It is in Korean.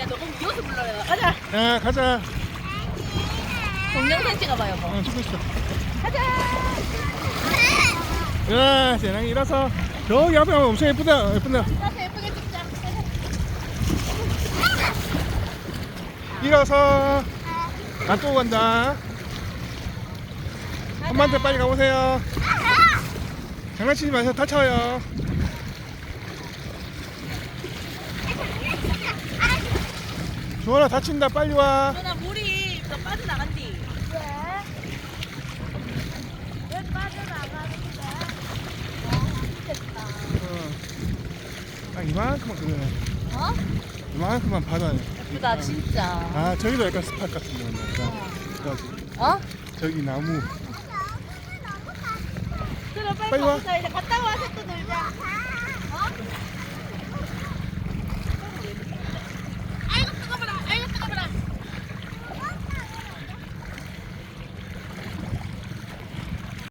너무 미워서 불러요. 가자. 야, 가자. 동영상 찍어봐요, 뭐. 찍고 있어. 가자. 야, 재랑이 일어서. 저기 앞에 가면 엄청 예쁘다. 예쁘다. 가서 예쁘게 찍자. 가자. 일어서. 놔두고 간다. 엄마한테 빨리 가보세요. 장난치지 마세요. 다쳐요. 주원아, 다친다. 빨리 와. 누나 물이 또 빠져나간디. 왜 빠져나가는데? 아, 이만큼만 그러네. 어? 이만큼만 바다네. 예쁘다, 진짜. 아, 저기도 약간 스팟 같은 데 어? 저기 나무. 그럼 빨리 빨리 와. 가보자. 이제 갔다 와서 또 놀자.